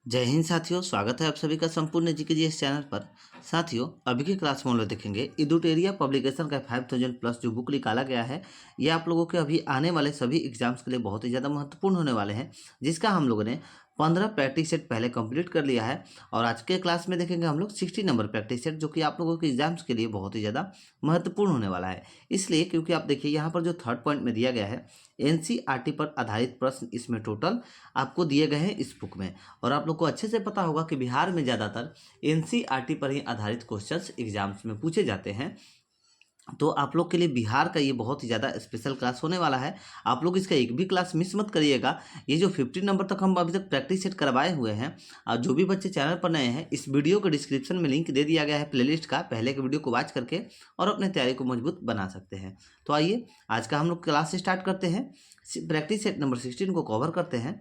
जय हिंद साथियों, स्वागत है आप सभी का संपूर्ण जीके चैनल पर। साथियों, अभी के क्लास में हम लोग देखेंगे इडुटेरिया पब्लिकेशन का 5000 प्लस जो बुक निकाला गया है, ये आप लोगों के अभी आने वाले सभी एग्जाम्स के लिए बहुत ही ज़्यादा महत्वपूर्ण होने वाले हैं, जिसका हम लोगों ने 15 प्रैक्टिस सेट पहले कंप्लीट कर लिया है। और आज के क्लास में देखेंगे हम लोग 60 नंबर प्रैक्टिस सेट, जो कि आप लोगों के एग्जाम्स के लिए बहुत ही ज़्यादा महत्वपूर्ण होने वाला है। इसलिए क्योंकि आप देखिए यहाँ पर जो थर्ड पॉइंट में दिया गया है, एनसीईआरटी पर आधारित प्रश्न इसमें टोटल आपको दिए गए हैं इस बुक में। और आप लोग को अच्छे से पता होगा कि बिहार में ज़्यादातर एनसीईआरटी पर ही आधारित क्वेश्चंस एग्जाम्स में पूछे जाते हैं। तो आप लोग के लिए बिहार का ये बहुत ही ज़्यादा स्पेशल क्लास होने वाला है। आप लोग इसका एक भी क्लास मिस मत करिएगा। ये जो 50 नंबर तक हम अभी तक प्रैक्टिस सेट करवाए हुए हैं, और जो भी बच्चे चैनल पर नए हैं, इस वीडियो के डिस्क्रिप्शन में लिंक दे दिया गया है प्लेलिस्ट का, पहले के वीडियो को वॉच करके और अपने तैयारी को मजबूत बना सकते हैं। तो आइए आज का हम लोग क्लास स्टार्ट करते हैं। प्रैक्टिस सेट नंबर 16 को कवर करते हैं।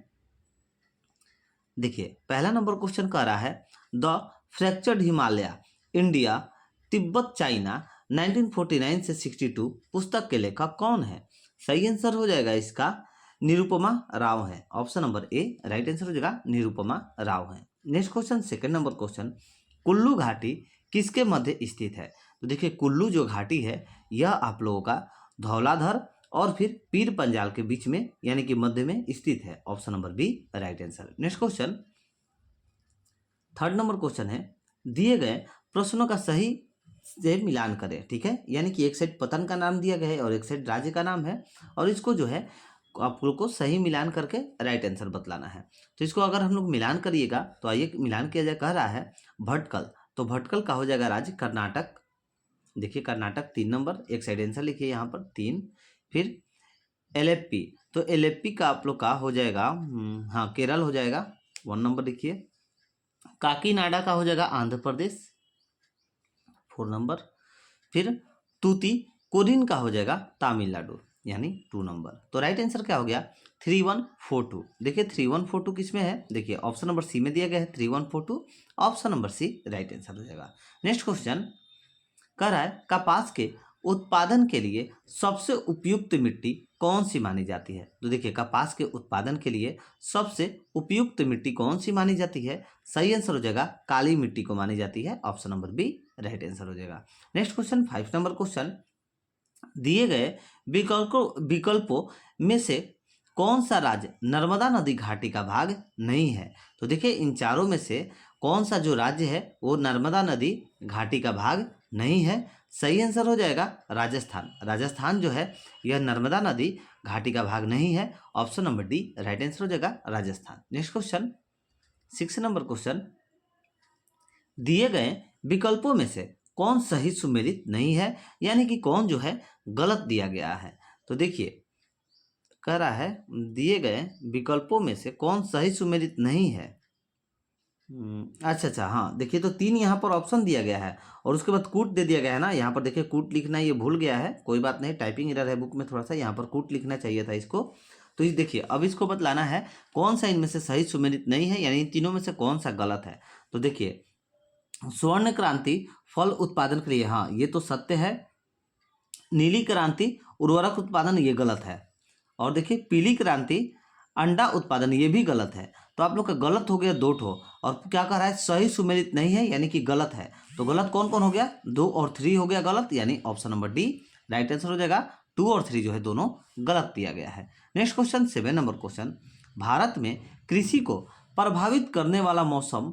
देखिए, पहला नंबर क्वेश्चन कह रहा है the fractured Himalaya India Tibet China 1949 से 62 पुस्तक के लेखक कौन है? सही आंसर हो जाएगा इसका निरुपमा राव है। Option number A right answer हो जाएगा निरुपमा राव है। Next question, second number question, Kullu घाटी किसके मध्य स्थित है? तो देखिए, कुल्लू जो घाटी है यह आप लोगों का धौलाधर और फिर पीर पंजाल के बीच में यानी कि मध्य में स्थित है। Option number B right answer. Next question, third number question है, दिए गए प्रश्नों का सही से मिलान करें। ठीक है, यानी कि एक साइड पतन का नाम दिया गया है और एक साइड राज्य का नाम है, और इसको जो है आप लोग को सही मिलान करके राइट आंसर बतलाना है। तो इसको अगर हम लोग मिलान करिएगा तो आइए मिलान किया जाए। कह रहा है भटकल, तो भटकल का हो जाएगा राज्य कर्नाटक। देखिए, कर्नाटक 3 नंबर, एक साइड आंसर लिखिए यहाँ पर 3। फिर एलेप्पी, तो एलेप्पी का आप लोग का हो जाएगा हाँ केरल हो जाएगा, 1 नंबर लिखिए। काकीनाडा का हो जाएगा आंध्र प्रदेश, 4 नंबर। फिर तूती कोरिन का हो जाएगा तमिलनाडु, यानी 2 नंबर। तो राइट आंसर क्या हो गया 3142। देखिए 3142 किस में है? देखिए ऑप्शन नंबर सी में दिया गया है 3142। Option number C right answer हो जाएगा। नेक्स्ट क्वेश्चन कह रहा है कपास के उत्पादन के लिए सबसे उपयुक्त मिट्टी कौन सी मानी जाती है? तो देखिए, कपास के उत्पादन के लिए सबसे उपयुक्त मिट्टी कौन सी मानी जाती है? सही आंसर हो जाएगा काली मिट्टी को मानी जाती है। Option number B right answer हो जाएगा। नेक्स्ट क्वेश्चन, 5 नंबर क्वेश्चन, दिए गए विकल्पों में से कौन सा राज्य नर्मदा नदी घाटी का भाग नहीं है? तो देखिए, इन चारों में से कौन सा जो राज्य है वो नर्मदा नदी घाटी का भाग नहीं है? सही आंसर हो जाएगा राजस्थान। राजस्थान जो है यह नर्मदा नदी घाटी का भाग नहीं है। Option number D right answer हो जाएगा Rajasthan. Next question, 6 number question, दिए गए विकल्पों में से कौन सही सुमेलित नहीं है, यानी कि कौन जो है गलत दिया गया है? तो देखिए, कह रहा है दिए गए विकल्पों में से कौन सही सुमेलित नहीं है। अच्छा, हाँ देखिए, तो 3 यहाँ पर ऑप्शन दिया गया है और उसके बाद कूट दे दिया गया है ना। यहाँ पर देखिए कूट लिखना ये भूल गया है, कोई बात नहीं, टाइपिंग एरर है बुक में थोड़ा सा, यहाँ पर कूट लिखना चाहिए था इसको। तो इस देखिए, अब इसको बतलाना है कौन सा इनमें से सही सुमेलित नहीं है, यानी इन तीनों में से कौन सा गलत है। तो देखिए, स्वर्ण क्रांति फल उत्पादन के लिए, हाँ ये तो सत्य है। नीली क्रांति उर्वरक उत्पादन, ये गलत है। और देखिए, पीली क्रांति अंडा उत्पादन, ये भी गलत है। तो आप लोग का गलत हो गया 2 ठो, और क्या कह रहा है सही सुमेलित नहीं है, यानी कि गलत है। तो गलत कौन कौन हो गया? 2 और 3 हो गया गलत, यानी option number D right answer हो जाएगा। 2 और 3 जो है दोनों गलत दिया गया है। Next question, 7 number question, Bharat में कृषि को प्रभावित करने वाला मौसम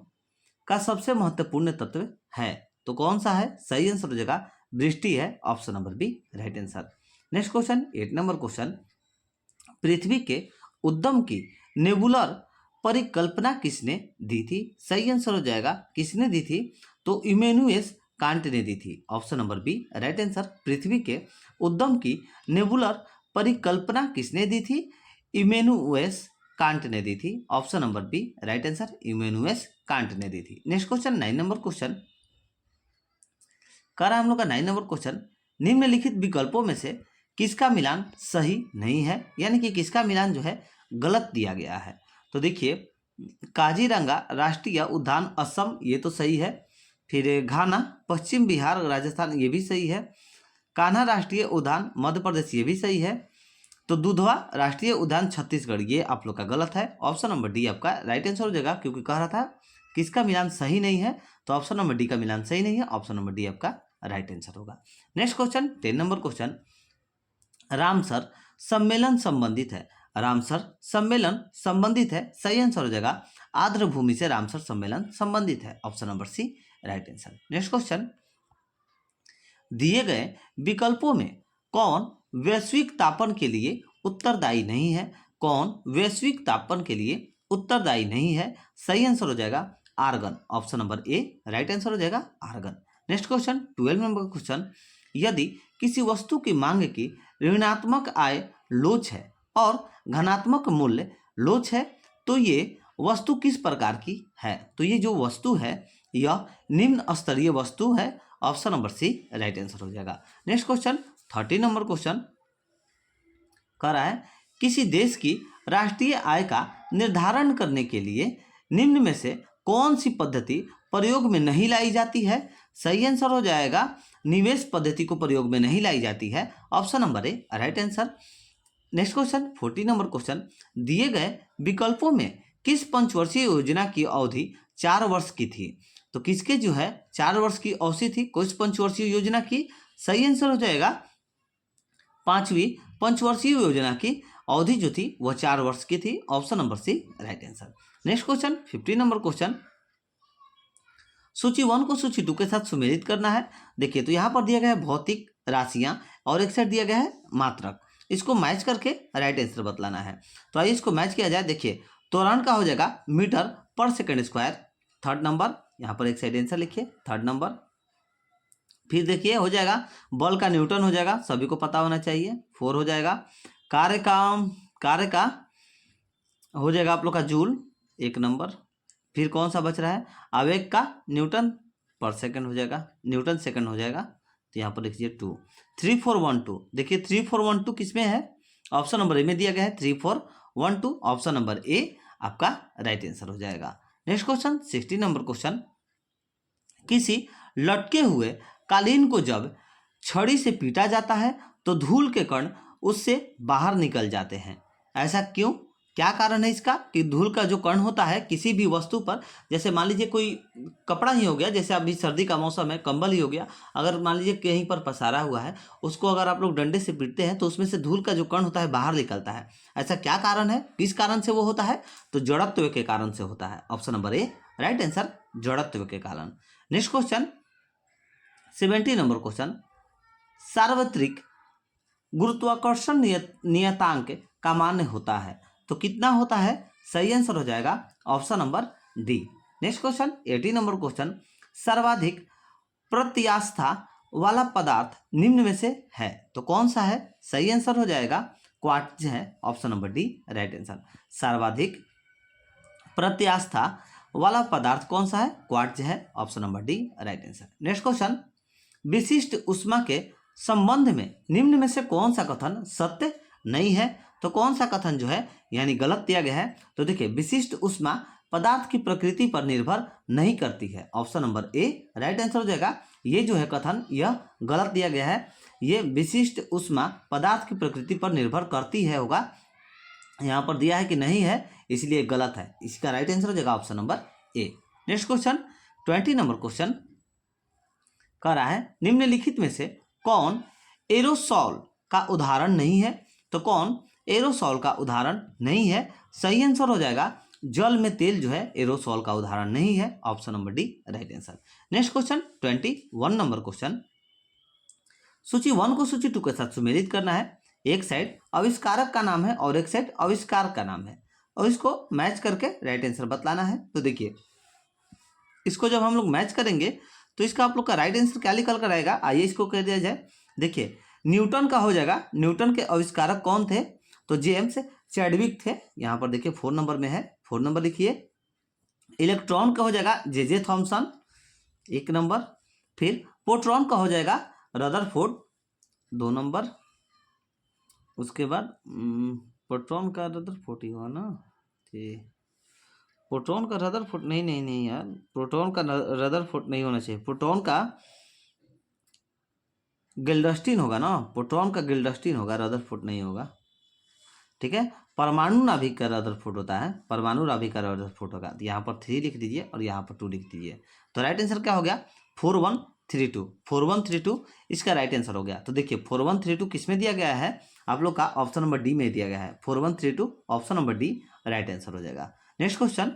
का सबसे महत्वपूर्ण तत्व है, तो कौन सा है? सही आंसर हो जाएगा वृष्टि है। Option number B right answer. Next question, 8 number question, पृथ्वी के उद्गम की नेबुलर परिकल्पना किसने दी थी? सही आंसर हो जाएगा किसने दी थी? तो इमेनुएस कांट ने दी थी। Option number B right answer. पृथ्वी के उद्गम की नेबुलर परिकल्पना किसने दी थी? इमेनुएस कांट ने दी थी। Option number B right answer, Immanuel Kant ने दी थी। नेक्स्ट क्वेश्चन, 9 नंबर क्वेश्चन, कर हम लोग का 9 नंबर क्वेश्चन, निम्नलिखित विकल्पों में से किसका मिलान सही नहीं है, यानी कि किसका मिलान जो है गलत दिया गया है? तो देखिए, काजीरंगा राष्ट्रीय उद्यान असम, ये तो सही है। फिर घाना पश्चिम बिहार राजस्थान, ये भी सही है। कान्हा राष्ट्रीय उद्यान मध्य प्रदेश, ये भी सही है। तो दुधवा राष्ट्रीय उद्यान छत्तीसगढ़, ये आप लोग का गलत है। ऑप्शन नंबर डी आपका राइट आंसर हो जाएगा, क्योंकि कह रहा था किसका मिलान सही नहीं है, तो ऑप्शन नंबर डी का मिलान सही नहीं है। ऑप्शन नंबर डी आपका राइट आंसर होगा। Next question 10 number question, Ramsar सम्मेलन संबंधित है। रामसर सम्मेलन संबंधित है, सही आंसर हो जाएगा आर्द्र भूमि से रामसर सम्मेलन संबंधित है। Option number C right answer. Next question, दिए गए विकल्पों में कौन वैश्विक तापन के लिए उत्तरदायी नहीं है? कौन वैश्विक तापन के लिए उत्तरदायी नहीं है? सही आंसर हो जाएगा argon. Option number A right answer हो जाएगा argon. Next question 12 number question, यदि किसी वस्तु की मांग की ऋणात्मक आय लोच है और धनात्मक मूल्य लोच है, तो ये वस्तु किस प्रकार की है? तो ये जो वस्तु है यह निम्न स्तरीय वस्तु है। Option number C right answer हो जाएगा। नेक्स्ट क्वेश्चन 13 नंबर क्वेश्चन कह रहा है, किसी देश की राष्ट्रीय आय का निर्धारण करने के लिए निम्न में से कौन सी पद्धति प्रयोग में नहीं लाई जाती है? सही आंसर हो जाएगा निवेश पद्धति को प्रयोग में नहीं लाई जाती है। Option number A right answer. Next question 14 number question, दिए गए विकल्पों में किस पंचवर्षीय योजना की अवधि 4 वर्ष की थी? तो किसके जो है 4 वर्ष की अवधि थी, कुछ पंचवर्षीय योजना की? सही आंसर हो जाएगा 5वीं पंचवर्षीय योजना की अवधि जो थी वह 4 वर्ष की थी। Option number C right answer. Next question 15 number question, सूची 1 को सूची 2 के साथ सुमेलित करना है। देखिए तो यहाँ पर दिया गया है भौतिक राशियां और एक साइड दिया गया है मात्रक, इसको मैच करके राइट आंसर बतलाना है। तो आइए इसको मैच किया जाए। देखिए त्वरण का हो जाएगा मीटर पर सेकंड स्क्वायर, 3rd नंबर, यहाँ पर एक साइड आंसर लिखिए 3rd नंबर। फिर देखिए हो जाएगा बल का न्यूटन हो जाएगा, सभी को पता होना चाहिए, 4 हो जाएगा। कार्य का हो जाएगा आप लोग का जूल, 1 नंबर। फिर कौन सा बच रहा है, आवेग का न्यूटन पर सेकंड हो जाएगा, न्यूटन सेकंड हो जाएगा। तो यहाँ पर देखिए 2 3412। देखिए 3412 किसमें है? ऑप्शन नंबर ए में दिया गया है 3412। ऑप्शन नंबर ए आपका राइट आंसर हो जाएगा। नेक्स्ट क्वेश्चन 16 नंबर क्वेश्चन, किसी लटके हुए कालीन को जब छड़ी से पीटा जाता है तो धूल के कण उससे बाहर निकल जाते हैं, ऐसा क्यों? क्या कारण है इसका कि धूल का जो कण होता है किसी भी वस्तु पर, जैसे मान लीजिए कोई कपड़ा ही हो गया, जैसे अभी सर्दी का मौसम है कंबल ही हो गया, अगर मान लीजिए कहीं पर पसारा हुआ है उसको अगर आप लोग डंडे से पीटते हैं तो उसमें से धूल का जो कण होता है बाहर निकलता है। ऐसा क्या कारण है, किस कारण से वो होता है? तो जड़त्व के कारण से होता है। Option number A right answer, जड़त्व के कारण। नेक्स्ट क्वेश्चन 17 नंबर क्वेश्चन, सार्वत्रिक गुरुत्वाकर्षण नियतांक का मान होता है तो कितना होता है? सही आंसर हो जाएगा option number D. Next question 18 number question, सर्वाधिक प्रत्यास्था वाला पदार्थ निम्न में से है तो कौन सा है? सही आंसर हो जाएगा क्वार्ट्ज है। Option number D right answer. सर्वाधिक प्रत्यास्था वाला पदार्थ कौन सा है? क्वार्ट्ज है। Option number D right answer. Next question, विशिष्ट ऊष्मा के संबंध में निम्न में से कौन सा कथन सत्य नहीं है? तो कौन सा कथन जो है यानी गलत दिया गया है? तो देखिए विशिष्ट ऊष्मा पदार्थ की प्रकृति पर निर्भर नहीं करती है। Option number A right answer हो जाएगा। ये जो है कथन यह गलत दिया गया है, ये विशिष्ट ऊष्मा पदार्थ की प्रकृति पर निर्भर करती है होगा, यहाँ पर दिया है कि नहीं है इसलिए गलत है। इसका राइट आंसर हो जाएगा ऑप्शन नंबर ए। नेक्स्ट क्वेश्चन 20 नंबर क्वेश्चन कह रहा है, निम्नलिखित में से कौन एरोसॉल का उदाहरण नहीं है? तो कौन एरोसॉल का उदाहरण नहीं है? सही आंसर हो जाएगा जल में तेल जो है एरोसॉल का उदाहरण नहीं है। Option number D right answer. Next question 21 number question, सूची 1 को सूची 2 के साथ सुमेलित करना है। एक साइड आविष्कारक का नाम है और एक साइड आविष्कार का नाम है और इसको मैच करके राइट आंसर बतलाना है। तो देखिए इसको जब हम लोग मैच करेंगे तो इसका आप लोग का राइट आंसर क्या निकल कर आएगा, आइए इसको कह दिया जाए। देखिए न्यूटन का हो जाएगा, न्यूटन के आविष्कारक कौन थे? तो जेम्स चैडविक थे। यहाँ पर देखिए 4 नंबर में है, 4 नंबर लिखिए। इलेक्ट्रॉन का हो जाएगा जे थॉमसन, 1 नंबर। फिर प्रोटॉन का हो जाएगा रदरफोर्ड, 2 नंबर। उसके बाद प्रोटॉन का रदरफोर्ड ही हुआ ना, प्रोटॉन का रदरफोर्ड नहीं यार, प्रोटॉन का रदरफोर्ड नहीं होना चाहिए, प्रोटॉन का गिल्डस्टीन होगा ना, प्रोटॉन का गिल्डस्टीन होगा, रदरफोर्ड नहीं होगा। ठीक है। परमाणु नाभिक का रदरफोर्ड होता है, परमाणु नाभिक का रदरफोर्ड होगा। तो यहाँ पर 3 लिख दीजिए और यहाँ पर 2 लिख दीजिए। तो राइट आंसर क्या हो गया? 4132। 4132 इसका राइट आंसर हो गया। तो देखिए 4132 किस में दिया गया है आप लोग का? ऑप्शन नंबर डी में दिया गया है। 4132 option number D right answer हो जाएगा। नेक्स्ट क्वेश्चन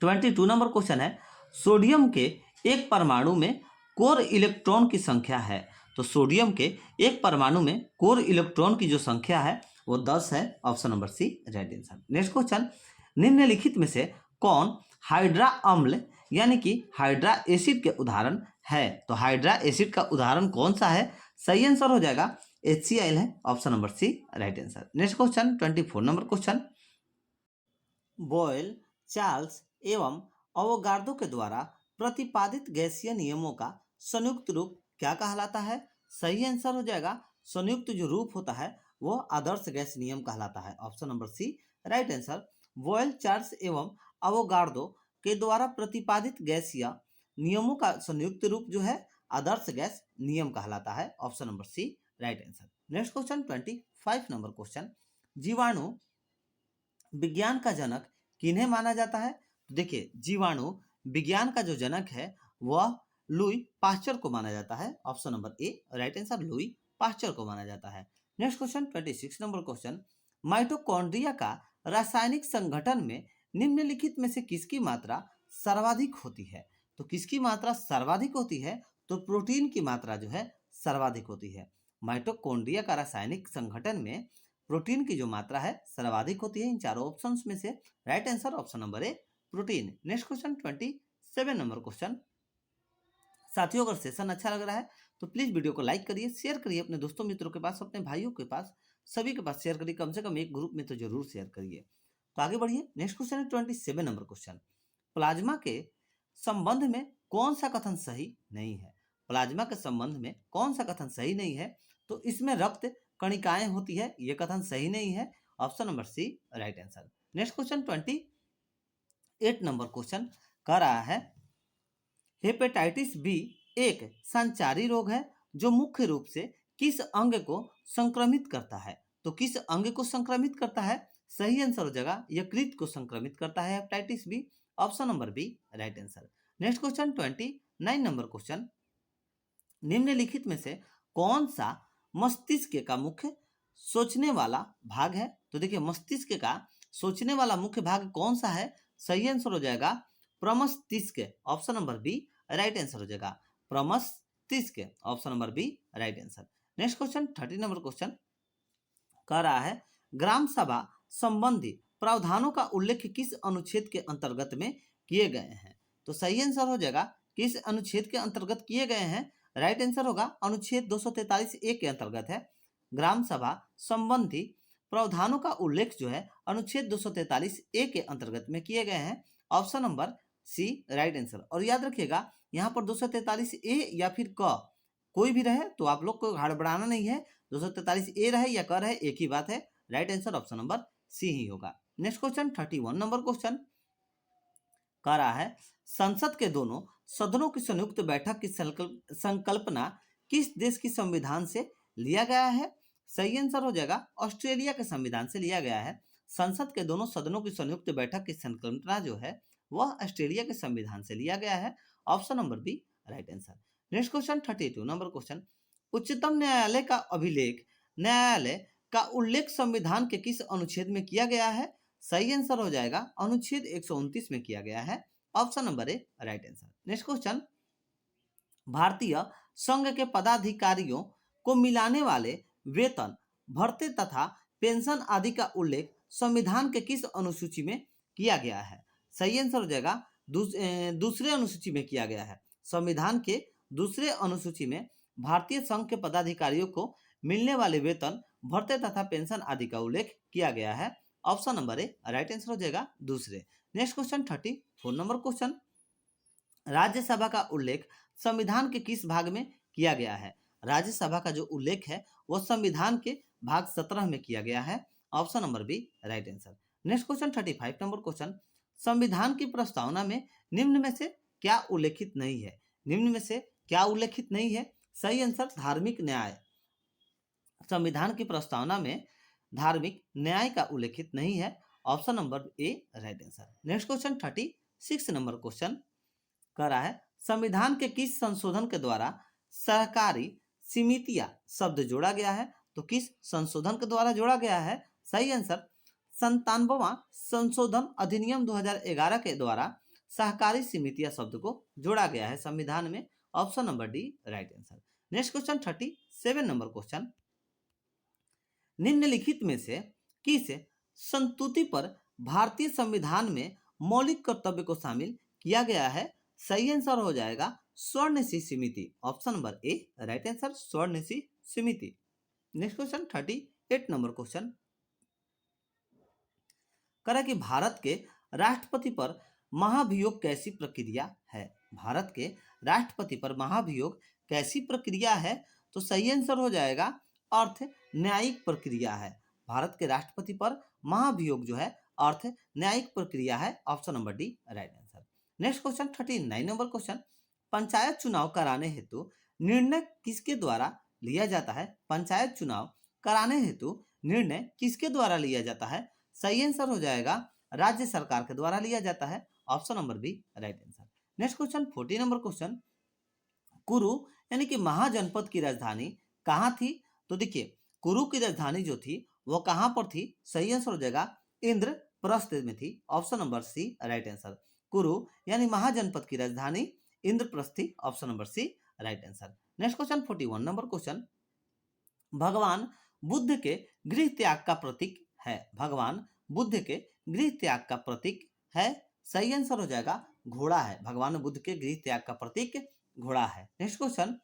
22 नंबर क्वेश्चन है, सोडियम के एक परमाणु में कोर इलेक्ट्रॉन की संख्या है। तो सोडियम के एक परमाणु में कोर इलेक्ट्रॉन की जो संख्या है वो 10 है। Option number C right answer. Next question, निम्नलिखित में से कौन हाइड्रा अम्ल यानी कि हाइड्रा एसिड के उदाहरण है? तो हाइड्रा एसिड का उदाहरण कौन सा है? सही आंसर हो जाएगा HCl है। Option number C right answer. Next question 24 number question, Boyle, Charles एवं अवोगार्डो के द्वारा प्रतिपादित गैसीय नियमों का संयुक्त रूप क्या कहलाता है? सही आंसर हो जाएगा, संयुक्त जो रूप होता है वो आदर्श गैस नियम कहलाता है। Option number C right answer. Boyle, Charles एवं अवोगार्डो के द्वारा प्रतिपादित गैसीय नियमों का संयुक्त रूप जो है आदर्श गैस नियम कहलाता है। Option number C right answer. Next question 25 number question, जीवाणु विज्ञान का जनक किन्हें माना जाता है? तो देखिए जीवाणु विज्ञान का जो जनक है वह लुई पास्चर को माना जाता है। Option number A right answer, Louis Pasteur को माना जाता है। Next question 26 number question, mitochondria का रासायनिक संगठन में निम्नलिखित में से किसकी मात्रा सर्वाधिक होती है? तो किसकी मात्रा सर्वाधिक होती है? तो प्रोटीन की मात्रा जो है सर्वाधिक होती है। माइटोकॉन्ड्रिया का रासायनिक संगठन में प्रोटीन की जो मात्रा है सर्वाधिक होती है। इन चारों ऑप्शंस में से राइट आंसर ऑप्शन नंबर ए protein. Next question 27 number question, साथियों अगर सेशन अच्छा लग रहा है तो प्लीज वीडियो को लाइक करिए, शेयर करिए अपने दोस्तों मित्रों के पास, अपने भाइयों के पास, सभी के पास शेयर करिए, कम से कम एक ग्रुप में तो जरूर शेयर करिए। तो आगे बढ़िए। नेक्स्ट क्वेश्चन है 27 नंबर क्वेश्चन, प्लाज्मा के संबंध में कौन सा कथन सही नहीं है? प्लाज्मा के संबंध में कौन सा कथन सही नहीं है? तो इसमें रक्त कणिकाएं होती है, यह कथन सही नहीं है। Option number C right answer. Next question 28 number question कह रहा है, हेपेटाइटिस बी एक संचारी रोग है जो मुख्य रूप से किस अंग को संक्रमित करता है? तो किस अंग को संक्रमित करता है? सही आंसर हो जाएगा यकृत को संक्रमित करता है hepatitis B. Option number B right answer. Next question 29 number question, निम्नलिखित में से कौन सा मस्तिष्क का मुख्य सोचने वाला भाग है? तो देखिए मस्तिष्क का सोचने वाला मुख्य भाग कौन सा है? सही आंसर हो जाएगा प्रमस्तिष्क। Option number B right answer हो जाएगा प्रमस्तिष्क। Option number B right answer. Next question 30 number question कह रहा है, ग्राम सभा संबंधी प्रावधानों का उल्लेख किस अनुच्छेद के अंतर्गत में किए गए हैं? तो सही आंसर हो जाएगा किस अनुच्छेद के अंतर्गत किए गए हैं? राइट आंसर होगा अनुच्छेद 243 ए के अंतर्गत है। ग्राम सभा संबंधी प्रावधानों का उल्लेख जो है अनुच्छेद 243 ए के अंतर्गत में किए गए हैं। Option number C right answer. और याद रखिएगा यहाँ पर 243 ए या फिर क कोई भी रहे तो आप लोग को हड़बड़ाना नहीं है, 243 ए रहे या क रहे एक ही बात है। Right answer option number C ही होगा। नेक्स्ट क्वेश्चन 31 नंबर क्वेश्चन कह रहा है, संसद के दोनों सदनों की संयुक्त बैठक की संकल्पना किस देश की संविधान से लिया गया है? सही आंसर हो जाएगा ऑस्ट्रेलिया के संविधान से लिया गया है। संसद के दोनों सदनों की संयुक्त बैठक की संकल्पना जो है वह ऑस्ट्रेलिया के संविधान से लिया गया है। Option number B right answer. Next question 32 number question, उच्चतम न्यायालय का अभिलेख न्यायालय का उल्लेख संविधान के किस अनुच्छेद में किया गया है? सही आंसर हो जाएगा अनुच्छेद 129 में किया गया है। Option number A right answer. Next question, भारतीय संघ के पदाधिकारियों को मिलाने वाले वेतन, भत्ते तथा पेंशन आदि का उल्लेख संविधान के किस अनुसूची में किया गया है? सही आंसर हो जाएगा दूसरे अनुसूची में किया गया है। संविधान के दूसरे अनुसूची में भारतीय संघ के पदाधिकारियों को मिलने वाले वेतन, भत्ते तथा पेंशन आदि का उल्लेख किया गया है। Option number A right answer हो जाएगा दूसरे। Next question 34 number question, Rajya Sabha का उल्लेख संविधान के किस भाग में किया गया है? राज्यसभा का जो उल्लेख है वह संविधान के भाग 17 में किया गया है। Option number B right answer. Next question 35 number question, संविधान की प्रस्तावना में निम्न में से क्या उल्लेखित नहीं है? निम्न में से क्या उल्लेखित नहीं है? सही आंसर धार्मिक न्याय। संविधान की प्रस्तावना में धार्मिक न्याय का उल्लेखित नहीं है। Option number A right answer. Next question 36 number question कह रहा है संविधान के किस संशोधन के द्वारा सहकारी समितियां शब्द जोड़ा गया है? तो किस संशोधन के द्वारा जोड़ा गया है? सही आंसर 97वां संशोधन अधिनियम 2011 के द्वारा सहकारी समितियां शब्द को जोड़ा गया है संविधान में। Option number D right answer. Next question 37 number question निम्नलिखित में से किस संस्तुति पर भारतीय संविधान में मौलिक कर्तव्य को शामिल किया गया है? सही आंसर हो जाएगा स्वर्णसी समिति। Option number A right answer स्वर्णसी समिति। नेक्स्ट क्वेश्चन 38 नंबर क्वेश्चन करें कि भारत के राष्ट्रपति पर महाभियोग कैसी प्रक्रिया है? भारत के राष्ट्रपति पर महाभियोग कैसी प्रक्रिया है? तो सही आंसर हो जाएगा अर्थ न्यायिक प्रक्रिया है। भारत के राष्ट्रपति पर महाभियोग जो है अर्थ न्यायिक प्रक्रिया है। Option number D right answer. Next question 39 number question panchayat चुनाव कराने हेतु निर्णय किसके द्वारा लिया जाता है? पंचायत चुनाव कराने हेतु निर्णय किसके द्वारा लिया जाता है? सही आंसर हो जाएगा राज्य सरकार के द्वारा लिया जाता है। Option number B right answer. Next question 40 number question Kuru यानी कि महाजनपद की राजधानी कहाँ थी? तो देखिए कुरु की राजधानी जो थी वो कहाँ पर थी? सही आंसर हो जाएगा इंद्रप्रस्थ में थी। Option number C right answer. Kuru यानी महाजनपद की राजधानी इंद्रप्रस्थ थी। Option number C right answer. Next question 41 number question भगवान बुद्ध के गृह त्याग का प्रतीक है? भगवान बुद्ध के गृह त्याग का प्रतीक है? सही आंसर हो जाएगा घोड़ा है। भगवान बुद्ध के गृह त्याग का प्रतीक घोड़ा है। नेक्स्ट क्वेश्चन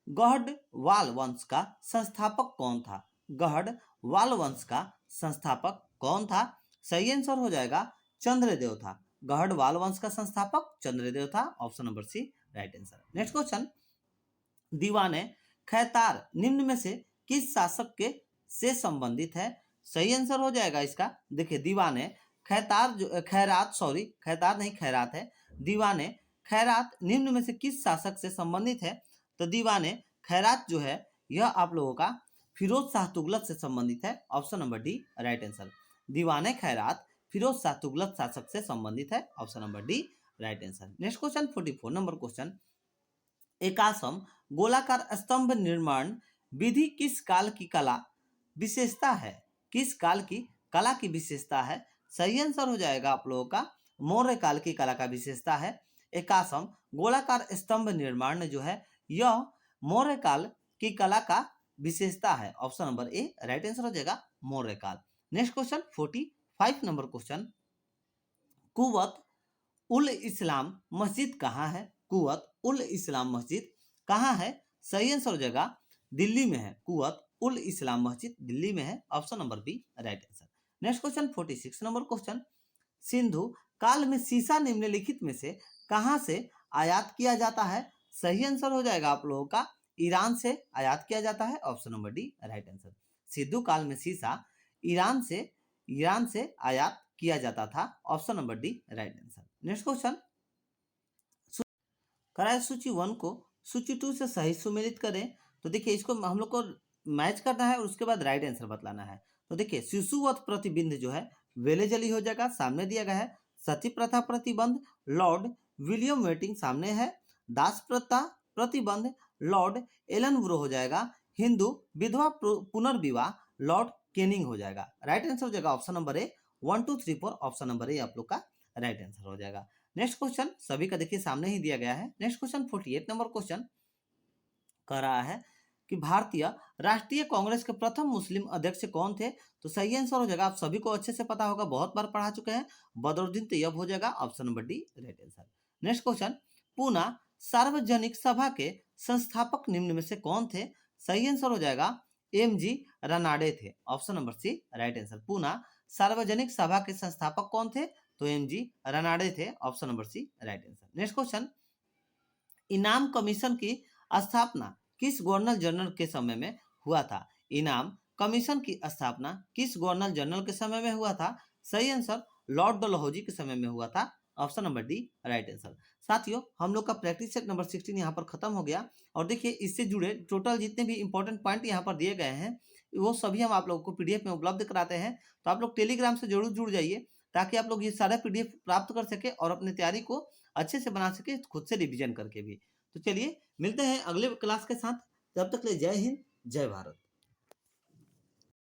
गढ़वाल वंश का संस्थापक कौन था? गढ़वाल वंश का संस्थापक कौन था? सही आंसर हो जाएगा चंद्रदेव था। गढ़वाल वंश का संस्थापक चंद्रदेव था। Option number C right answer. Next question दीवाने खैतार निम्न में से किस शासक के से संबंधित है? सही आंसर हो जाएगा इसका देखिए दीवाने खैतार जो खैतार नहीं खैरात है। दीवाने खैरात निम्न में से किस शासक से संबंधित है? तो दीवाने खैरात जो है यह आप लोगों का फिरोज शाह तुगलक से संबंधित है। Option number D right answer. दीवाने खैरात फिरोज शाह तुगलक शासक से संबंधित है। Option number D right answer. Next question 44 number question एकासम गोलाकार स्तंभ निर्माण विधि किस काल की कला विशेषता है? किस काल की कला की विशेषता है? सही आंसर हो जाएगा आप लोगों का मौर्य काल की कला का विशेषता है। एकासम गोलाकार स्तंभ निर्माण जो है यह मौर्य काल की कला का विशेषता है। Option number A right answer हो जाएगा मौर्य काल। नेक्स्ट क्वेश्चन 45 नंबर क्वेश्चन कुवत उल इस्लाम मस्जिद कहाँ है? कुवत उल इस्लाम मस्जिद कहाँ है? सही आंसर हो जाएगा दिल्ली में है। कुवत उल इस्लाम मस्जिद दिल्ली में है। Option number B right answer. Next question 46 number question Sindhu काल में सीसा निम्नलिखित में से कहां से आयात किया जाता है? सही आंसर हो जाएगा आप लोगों का ईरान से आयात किया जाता है। Option number D right answer. Sindhu काल में सीसा ईरान से आयात किया जाता था। Option number D right answer. Next question कराए सूची 1 को सूची 2 से सही सुमेलित करें। तो देखिए इसको हम लोग को मैच करना है और उसके बाद राइट आंसर बतलाना है। तो देखिए शिशुवध प्रतिबंध जो है वेलेजली हो जाएगा सामने दिया गया है। सती प्रथा प्रतिबंध लॉर्ड विलियम वेटिंग सामने है। दास प्रथा प्रतिबंध लॉर्ड एलन वुरो हो जाएगा। हिंदू विधवा पुनर्विवाह लॉर्ड केनिंग हो जाएगा। राइट आंसर हो जाएगा ऑप्शन नंबर ए 1 2 3 4 ऑप्शन नंबर ए आप लोग का राइट आंसर हो जाएगा। नेक्स्ट क्वेश्चन सभी का देखिए सामने ही दिया गया है। नेक्स्ट क्वेश्चन 48 नंबर क्वेश्चन कह रहा है कि भारतीय राष्ट्रीय कांग्रेस के प्रथम मुस्लिम अध्यक्ष कौन थे? तो सही आंसर हो जाएगा आप सभी को अच्छे से पता होगा बहुत बार पढ़ा चुके हैं बदरुद्दीन तैयब हो जाएगा। Option number D right answer. Next question Poona सार्वजनिक सभा के संस्थापक निम्न में से कौन थे? सही आंसर हो जाएगा एमजी रनाडे थे। Option number C right answer. Poona सार्वजनिक सभा के संस्थापक कौन थे? तो एमजी रनाडे थे। Option number C right answer. Next question इनाम कमीशन की स्थापना किस गवर्नर जनरल के समय में हुआ था? इनाम कमीशन की स्थापना किस गवर्नर जनरल के समय में हुआ था? सही आंसर लॉर्ड डलहौजी के समय में हुआ था। Option number D right answer. साथियों हम लोग का प्रैक्टिस सेट नंबर 16 यहाँ पर खत्म हो गया और देखिए इससे जुड़े टोटल जितने भी इंपॉर्टेंट पॉइंट यहाँ पर दिए गए हैं वो सभी हम आप लोगों को पीडीएफ में उपलब्ध कराते हैं। तो आप लोग टेलीग्राम से ज़रूर जुड़ जाइए, ताकि आप लोग ये सारा पीडीएफ प्राप्त कर सकें और अपनी तैयारी को अच्छे से बना सकें, खुद से रिवीजन करके भी। तो चलिए मिलते हैं अगले क्लास के साथ, तब तक के लिए जय हिंद, जय भारत।